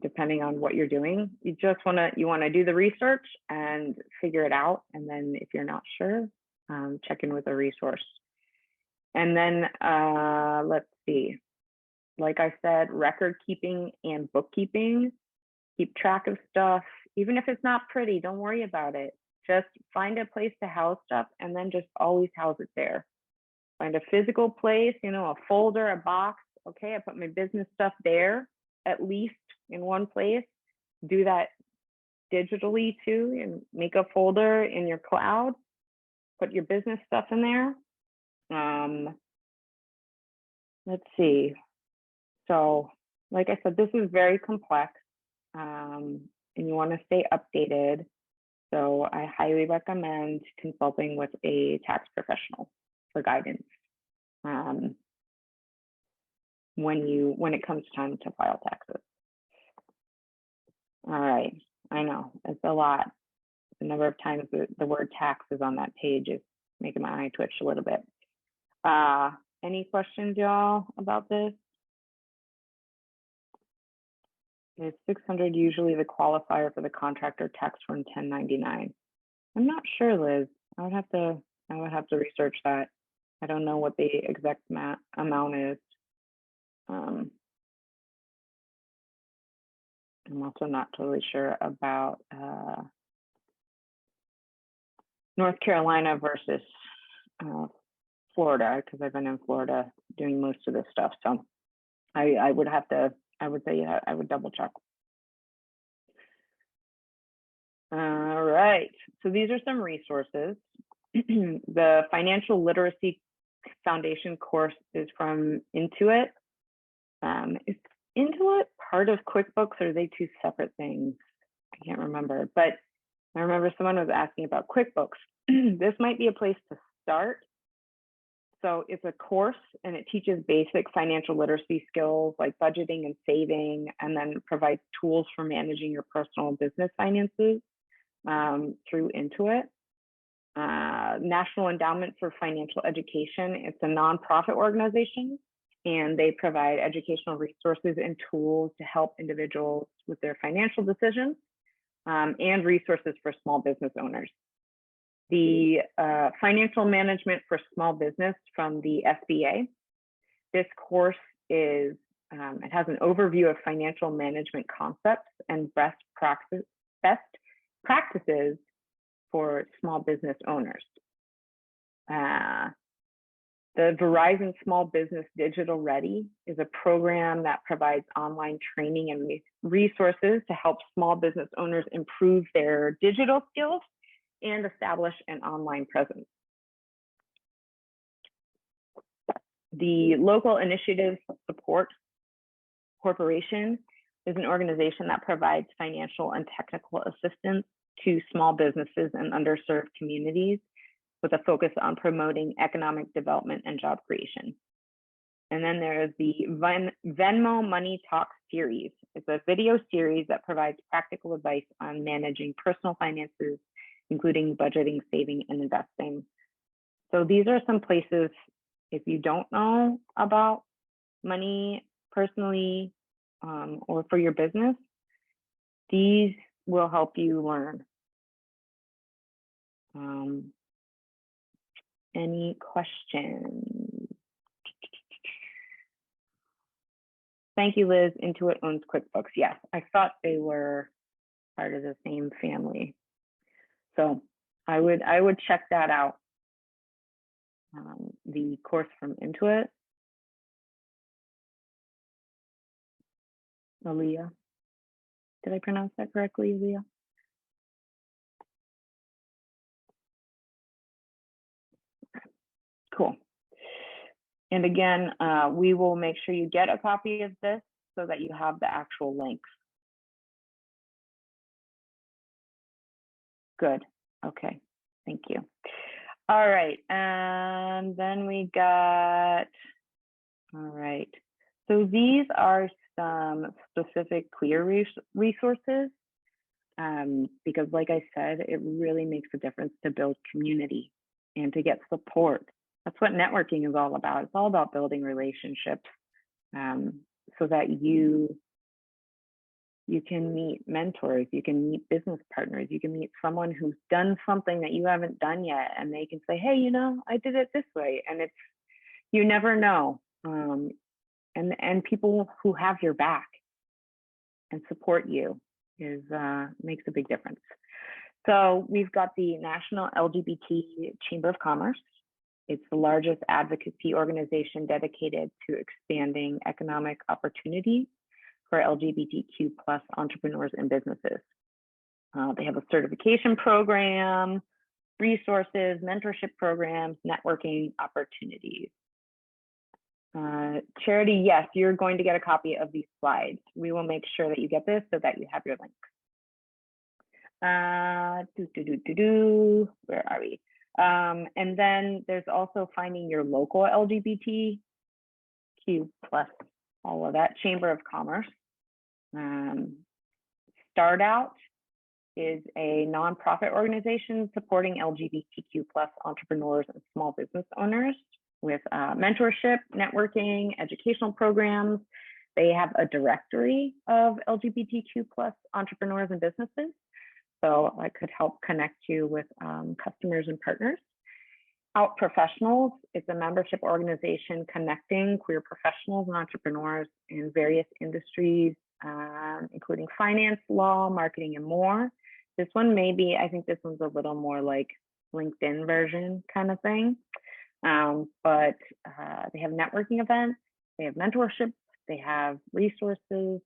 depending on what you're doing, you want to do the research and figure it out. And then if you're not sure, check in with a resource. And then let's see, like I said, record keeping and bookkeeping. Keep track of stuff. Even if it's not pretty, don't worry about it. Just find a place to house stuff and then just always house it there. Find a physical place, a folder, a box. Okay, I put my business stuff there, at least in one place. Do that digitally too, and make a folder in your cloud. Put your business stuff in there. Let's see. So, like I said, this is very complex, and you want to stay updated. So I highly recommend consulting with a tax professional for guidance when it comes time to file taxes. All right, I know it's a lot. The number of times the word tax is on that page is making my eye twitch a little bit. Any questions, y'all, about this? Is 600 usually the qualifier for the contractor tax form 1099? I'm not sure, Liz. I would have to research that. I don't know what the exact amount is. I'm also not totally sure about North Carolina versus Florida, because I've been in Florida doing most of this stuff. So I would say, yeah, I would double check. All right, so these are some resources. The Financial Literacy Foundation course is from Intuit. Is Intuit part of QuickBooks, or are they two separate things? I can't remember, but I remember someone was asking about QuickBooks. This might be a place to start. So it's a course and it teaches basic financial literacy skills like budgeting and saving, and then provides tools for managing your personal and business finances through Intuit. National Endowment for Financial Education. It's a nonprofit organization, and they provide educational resources and tools to help individuals with their financial decisions, and resources for small business owners. The Financial Management for Small Business from the SBA. This course is, it has an overview of financial management concepts and best practices for small business owners. The Verizon Small Business Digital Ready is a program that provides online training and resources to help small business owners improve their digital skills and establish an online presence. The Local Initiative Support Corporation is an organization that provides financial and technical assistance to small businesses and underserved communities with a focus on promoting economic development and job creation. And then there is the Venmo Money Talk series. It's a video series that provides practical advice on managing personal finances, including budgeting, saving, and investing. So these are some places, if you don't know about money personally or for your business, these will help you learn. Any questions? Thank you, Liz. Intuit owns QuickBooks. Yes, I thought they were part of the same family. So I would check that out. The course from Intuit. Aaliyah. Did I pronounce that correctly, Aaliyah? Cool. And again, we will make sure you get a copy of this so that you have the actual links. Good. Okay. Thank you. All right. And then we got, all right. So these are some specific CLEAR resources, because like I said, it really makes a difference to build community and to get support. That's what networking is all about. It's all about building relationships so that you can meet mentors, you can meet business partners, you can meet someone who's done something that you haven't done yet, and they can say, hey, you know, I did it this way. And it's, you never know. And people who have your back and support you is makes a big difference. So we've got the National LGBT Chamber of Commerce. It's the largest advocacy organization dedicated to expanding economic opportunity for LGBTQ+ entrepreneurs and businesses. They have a certification program, resources, mentorship programs, networking opportunities. Charity, yes, you're going to get a copy of these slides. We will make sure that you get this so that you have your links. Where are we? And then there's also finding your local LGBTQ+, all of that, Chamber of Commerce. Start Out is a nonprofit organization supporting LGBTQ+ entrepreneurs and small business owners with mentorship, networking, educational programs. They have a directory of LGBTQ+ entrepreneurs and businesses. So I could help connect you with customers and partners. Out Professionals is a membership organization connecting queer professionals and entrepreneurs in various industries, including finance, law, marketing, and more. This one maybe, I think this one's a little more like LinkedIn version kind of thing. But they have networking events, they have mentorship, they have resources.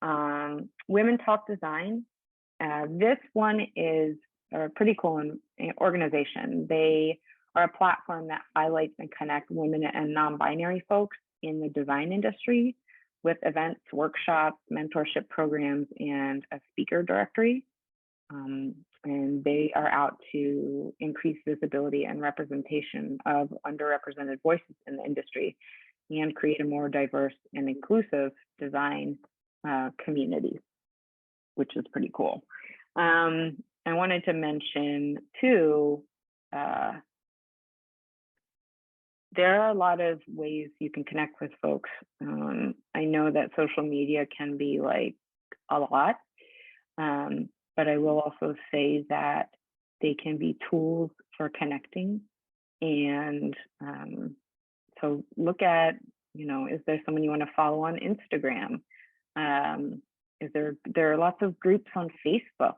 Women Talk Design This one is a pretty cool organization. They are a platform that highlights and connects women and non-binary folks in the design industry with events, workshops, mentorship programs, and a speaker directory. And they are out to increase visibility and representation of underrepresented voices in the industry and create a more diverse and inclusive design community, which is pretty cool. I wanted to mention too, there are a lot of ways you can connect with folks. I know that social media can be like a lot, but I will also say that they can be tools for connecting. And so look at, is there someone you want to follow on Instagram? There are lots of groups on Facebook.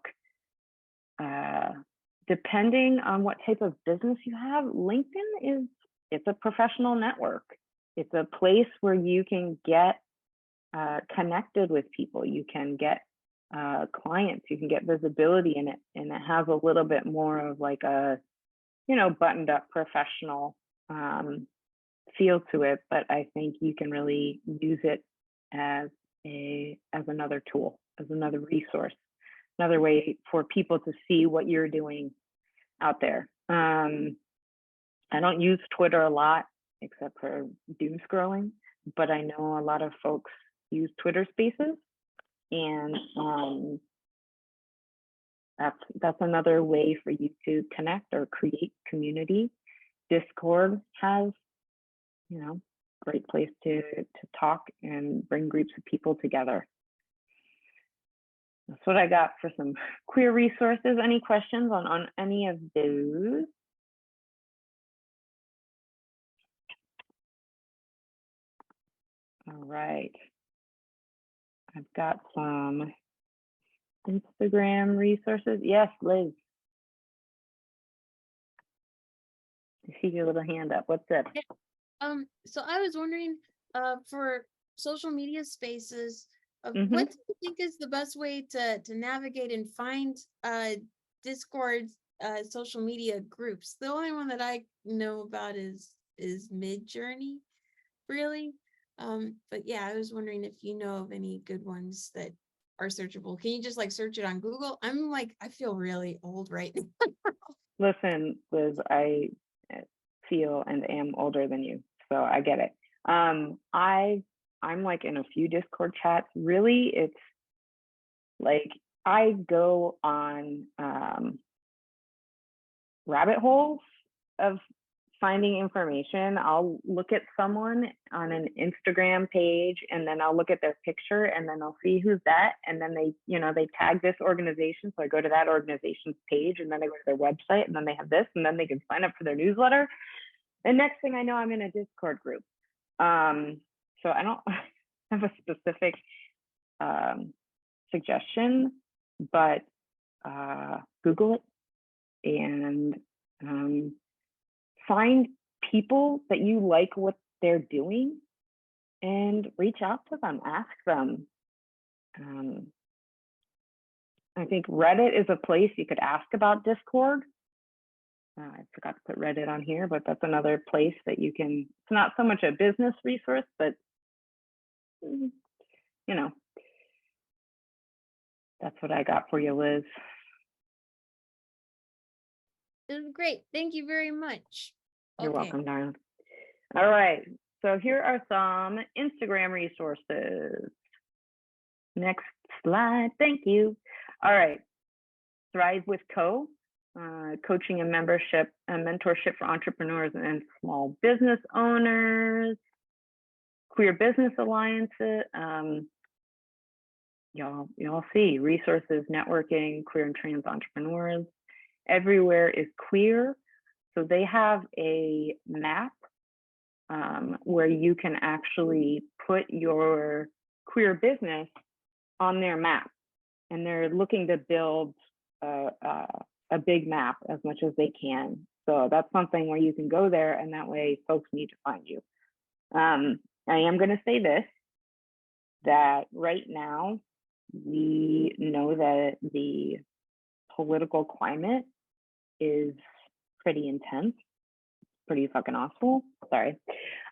Depending on what type of business you have, LinkedIn it's a professional network. It's a place where you can get connected with people. You can get clients, you can get visibility in it, and it has a little bit more of like a, buttoned up professional feel to it. But I think you can really use it as another tool, as another resource, another way for people to see what you're doing out there. I don't use Twitter a lot, except for doom scrolling, but I know a lot of folks use Twitter Spaces, and that's another way for you to connect or create community. Discord has, great place to talk and bring groups of people together. That's what I got for some queer resources. Any questions on any of those? All right. I've got some Instagram resources. Yes, Liz. I see your little hand up. What's up? So I was wondering, for social media spaces, what do you think is the best way to navigate and find Discord social media groups? The only one that I know about is Midjourney, really. But yeah, I was wondering if you know of any good ones that are searchable. Can you just like search it on Google? I feel really old right now. Listen, Liz, I feel and am older than you, so I get it. I'm like in a few Discord chats. Really, it's like I go on rabbit holes of finding information. I'll look at someone on an Instagram page, and then I'll look at their picture, and then I'll see who's that, and then they tag this organization, so I go to that organization's page, and then I go to their website, and then they have this, and then they can sign up for their newsletter, and next thing I know, I'm in a Discord group. So I don't have a specific suggestion, but Google it and find people that you like what they're doing and reach out to them, ask them. I think Reddit is a place you could ask about Discord. I forgot to put Reddit on here, but that's another place that you can, it's not so much a business resource, but that's what I got for you, Liz. It was great. Thank you very much. You're welcome, darling. All right. So here are some Instagram resources. Next slide. Thank you. All right. Thrive with Co. Coaching and mentorship for entrepreneurs and small business owners. Queer Business Alliances. Y'all see resources, networking, queer and trans entrepreneurs. Everywhere is Queer. So they have a map where you can actually put your queer business on their map, and they're looking to build a big map as much as they can. So that's something where you can go there, and that way folks need to find you. I am going to say this, that right now We know that the political climate is pretty intense, pretty fucking awful. Sorry,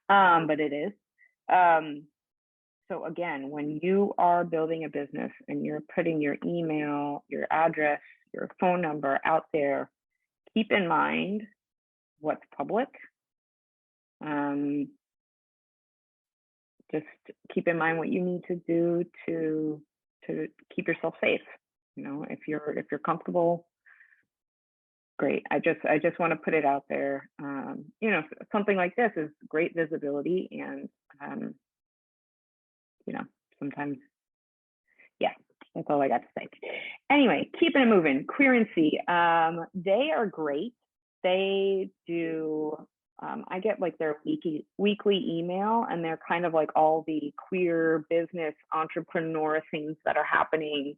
but it is. So again, when you are building a business and you're putting your email, your address, your phone number out there, keep in mind what's public. Just keep in mind what you need to do to keep yourself safe. You know, if you're comfortable, great. I just want to put it out there. You know, something like this is great visibility, and you know, sometimes, yeah, that's all I got to say. Anyway, keeping it moving. Queerency, they are great. They do. I get like their weekly email, and they're kind of like all the queer business entrepreneur things that are happening.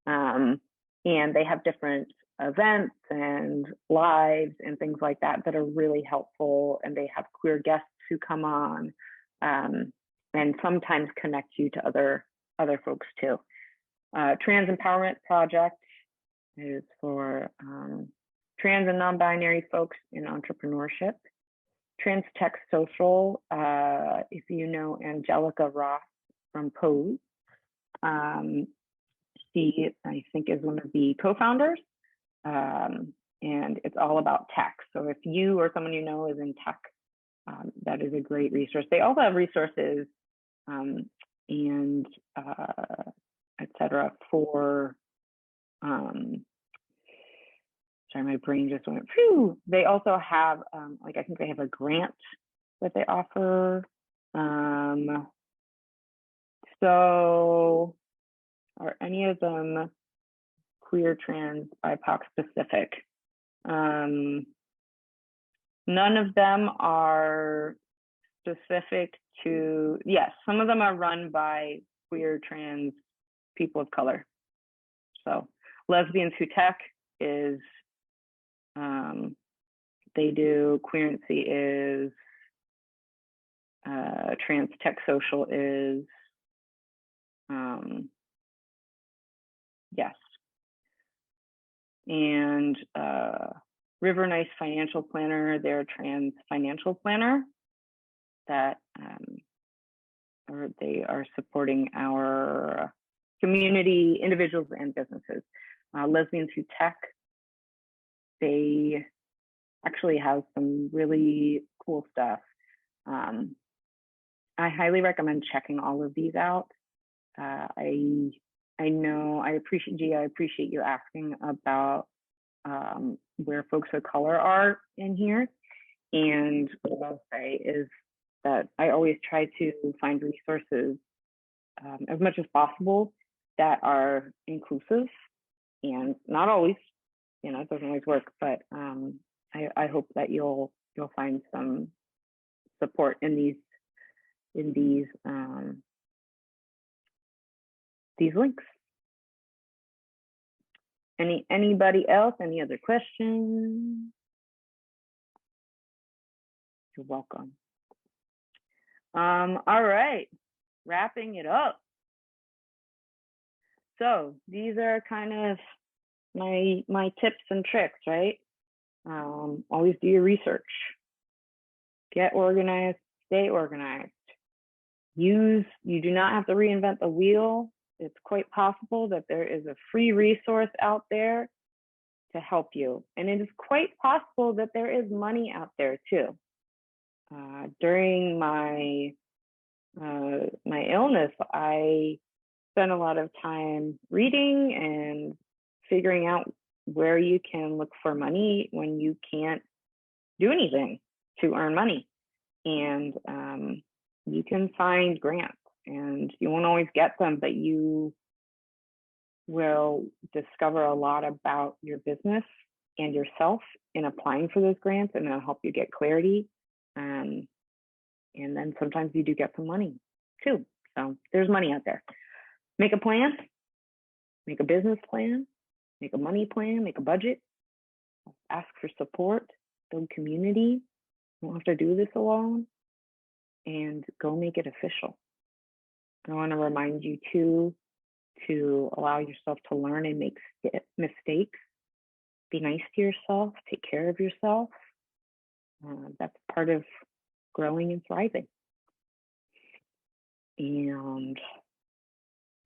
And they have different events and lives and things like that that are really helpful. And they have queer guests who come on, and sometimes connect you to other folks too. Trans Empowerment Project is for trans and non-binary folks in entrepreneurship. Trans Tech Social, if you know Angelica Ross from Pose, she, I think, is one of the co-founders, and it's all about tech. So if you or someone you know is in tech, that is a great resource. They also have resources and etc. for sorry, my brain just went, phew. They also have, like, I think they have a grant that they offer. So are any of them queer, trans, BIPOC specific? None of them are specific to, yes, some of them are run by queer, trans people of color. So Lesbians Who Tech is, they do, Queerency is, Trans Tech Social is, yes. And River Nice Financial Planner, they're a trans financial planner that they are supporting our community, individuals and businesses. Lesbians Who Tech, they actually have some really cool stuff. I highly recommend checking all of these out. I know, I appreciate, Gia, I appreciate you asking about where folks of color are in here. And what I'll say is that I always try to find resources as much as possible that are inclusive, and not always, you know, it doesn't always work, but I hope that you'll find some support in these links. Anybody else? Any other questions? You're welcome. All right, wrapping it up. So these are kind of my tips and tricks, right? Always do your research. Get organized, stay organized. You do not have to reinvent the wheel. It's quite possible that there is a free resource out there to help you. And it is quite possible that there is money out there too. During my illness, I spent a lot of time reading and figuring out where you can look for money when you can't do anything to earn money. And you can find grants, and you won't always get them, but you will discover a lot about your business and yourself in applying for those grants, and it'll help you get clarity. And then sometimes you do get some money too. So there's money out there. Make a plan, make a business plan, make a money plan, make a budget, ask for support, build community. You don't have to do this alone, and go make it official. I want to remind you too to allow yourself to learn and make mistakes. Be nice to yourself, take care of yourself. That's part of growing and thriving. And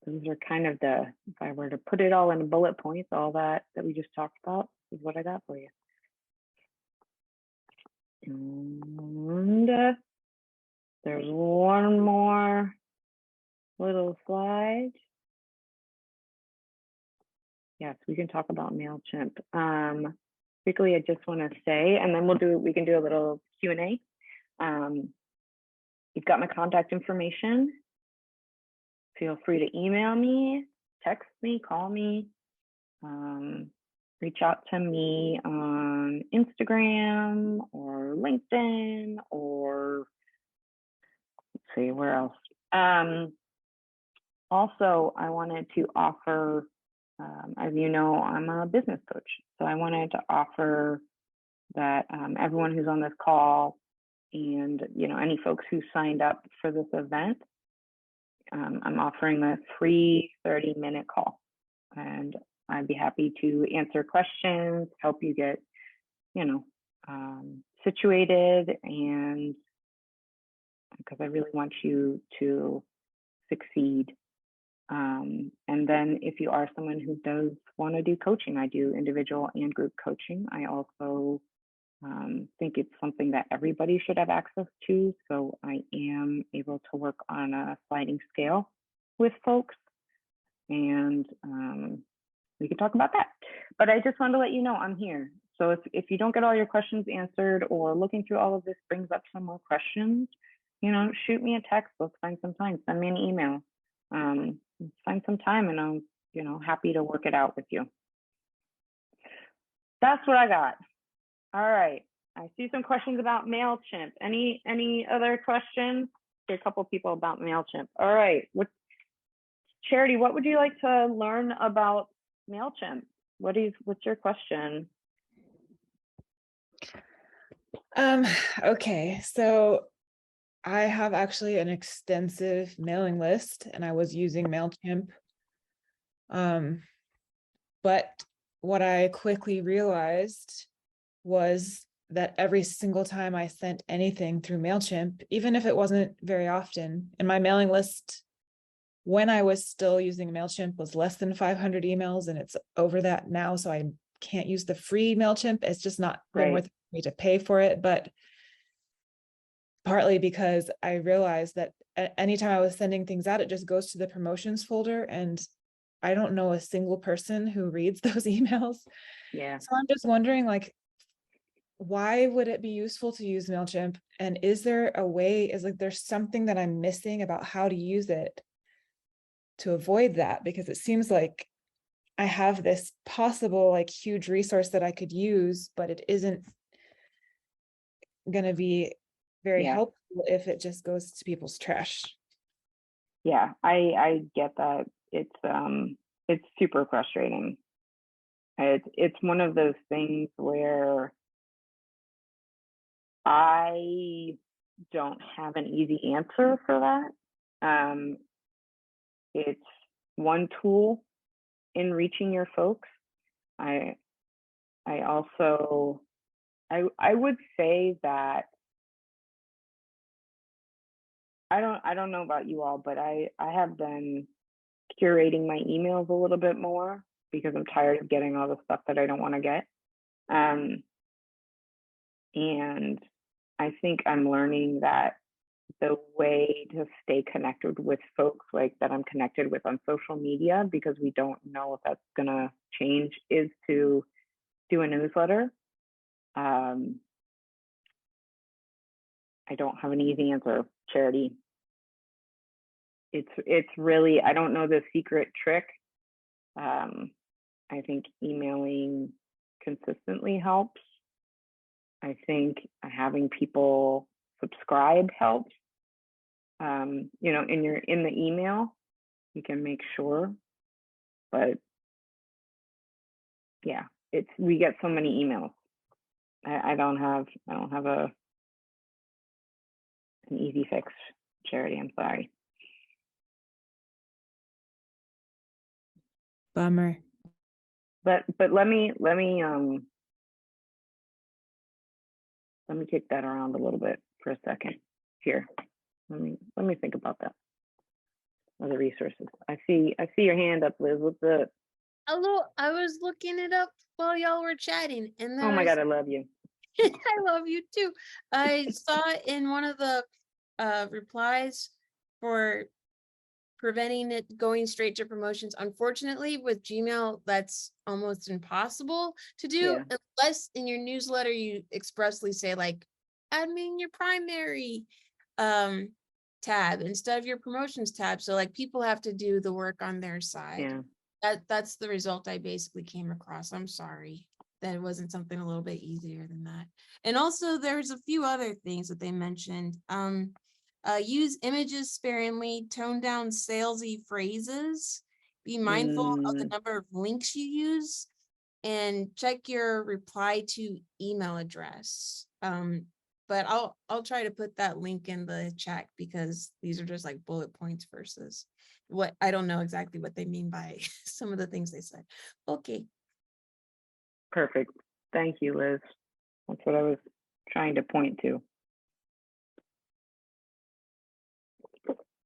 those are kind of if I were to put it all in bullet points, all that we just talked about is what I got for you. And there's one more little slide. Yes, we can talk about MailChimp. Quickly, I just want to say, and then we can do a little Q&A. You've got my contact information. Feel free to email me, text me, call me, reach out to me on Instagram or LinkedIn, or let's see, where else? Also, I wanted to offer, as you know, I'm a business coach. So I wanted to offer that everyone who's on this call and, any folks who signed up for this event, I'm offering a free 30-minute call, and I'd be happy to answer questions, help you get, situated, and because I really want you to succeed. And then if you are someone who does want to do coaching, I do individual and group coaching. I also think it's something that everybody should have access to. So I am able to work on a sliding scale with folks, and we can talk about that. But I just wanted to let you know I'm here. So if you don't get all your questions answered, or looking through all of this brings up some more questions, shoot me a text. Let's find some time. Send me an email. Find some time, and I'm happy to work it out with you. That's what I got. All right. I see some questions about MailChimp. Any other questions? A couple of people about MailChimp. All right. Charity, what would you like to learn about MailChimp? What's your question? Okay, so I have actually an extensive mailing list, and I was using MailChimp. But what I quickly realized was that every single time I sent anything through MailChimp, even if it wasn't very often, and my mailing list when I was still using MailChimp was less than 500 emails, and it's over that now, so I can't use the free MailChimp. It's just not been worth me to pay for it, but partly because I realized that anytime I was sending things out, it just goes to the promotions folder, and I don't know a single person who reads those emails. Yeah. So I'm just wondering, why would it be useful to use MailChimp? And is there a way, there's something that I'm missing about how to use it to avoid that? Because it seems like I have this possible huge resource that I could use, but it isn't going to be very helpful if it just goes to people's trash. Yeah, I get that. It's super frustrating. It's one of those things where I don't have an easy answer for that. It's one tool in reaching your folks. I would say that I don't know about you all, but I have been curating my emails a little bit more because I'm tired of getting all the stuff that I don't want to get. And I think I'm learning that the way to stay connected with folks that I'm connected with on social media, because we don't know if that's gonna change, is to do a newsletter. I don't have an easy answer, Charity. It's really, I don't know the secret trick. I think emailing consistently helps. I think having people subscribe helps. In the email, you can make sure, but yeah, we get so many emails. I don't have an easy fix, Charity. I'm sorry. Bummer. But let me kick that around a little bit for a second here. Let me think about that. Other resources. I see your hand up, Liz. What's the Hello, I was looking it up while y'all were chatting, and Oh there my was God, I love you. I love you too. I saw in one of the replies for preventing it going straight to promotions. Unfortunately, with Gmail, that's almost impossible to do Yeah. unless in your newsletter you expressly say like, add me in your primary tab instead of your promotions tab. So like people have to do the work on their side. Yeah. That's the result I basically came across. I'm sorry that it wasn't something a little bit easier than that. And also there's a few other things that they mentioned. Use images sparingly, tone down salesy phrases, be mindful of the number of links you use, and check your reply to email address. But I'll try to put that link in the chat because these are just like bullet points versus what I don't know exactly what they mean by some of the things they said. Okay. Perfect. Thank you, Liz. That's what I was trying to point to.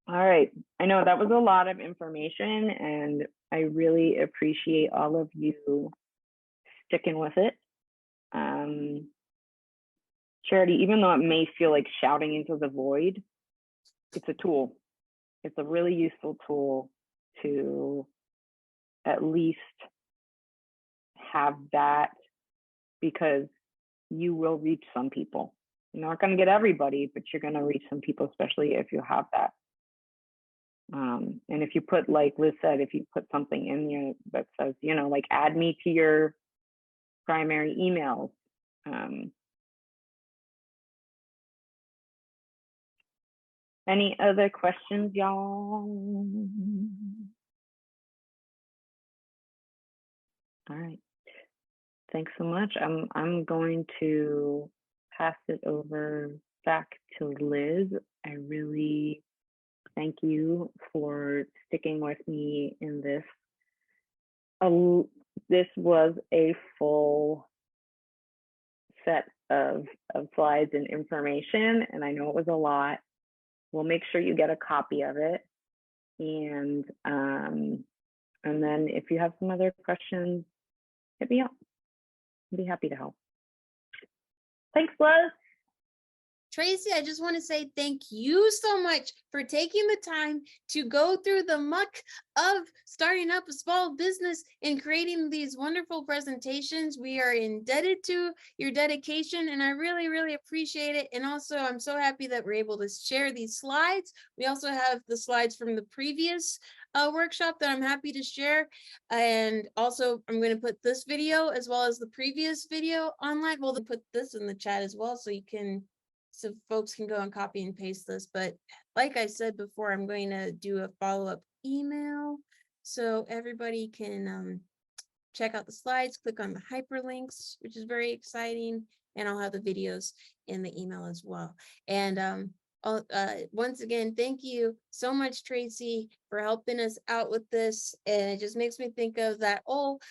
All right. I know that was a lot of information, and I really appreciate all of you sticking with it. Charity, even though it may feel like shouting into the void, it's a tool. It's a really useful tool to at least have that, because you will reach some people. You're not going to get everybody, but you're going to reach some people, especially if you have that. And if you put, like Liz said, if you put something in there that says, you know, like add me to your primary emails. Any other questions, y'all? All right. Thanks so much. I'm going to pass it over back to Liz. I really thank you for sticking with me in this. This was a full set of slides and information, and I know it was a lot. We'll make sure you get a copy of it. And then if you have some other questions, hit me up. I'd be happy to help. Thanks, Liz. Tracy, I just want to say thank you so much for taking the time to go through the muck of starting up a small business and creating these wonderful presentations. We are indebted to your dedication, and I really, really appreciate it. And also, I'm so happy that we're able to share these slides. We also have the slides from the previous workshop that I'm happy to share. And also, I'm going to put this video as well as the previous video online. We'll put this in the chat as well so you can so folks can go and copy and paste this. But like I said before, I'm going to do a follow-up email so everybody can check out the slides, click on the hyperlinks, which is very exciting. And I'll have the videos in the email as well. And once again, thank you so much, Tracy, for helping us out with this. And it just makes me think of that old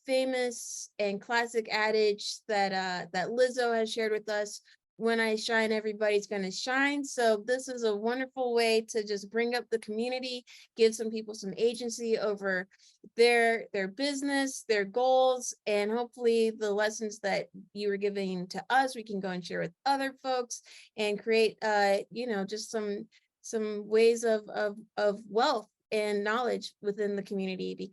famous and classic adage that that Lizzo has shared with us: when I shine, everybody's going to shine. So this is a wonderful way to just bring up the community, give some people some agency over their business, their goals, and hopefully the lessons that you were giving to us, we can go and share with other folks and create you know, just some ways of wealth and knowledge within the community.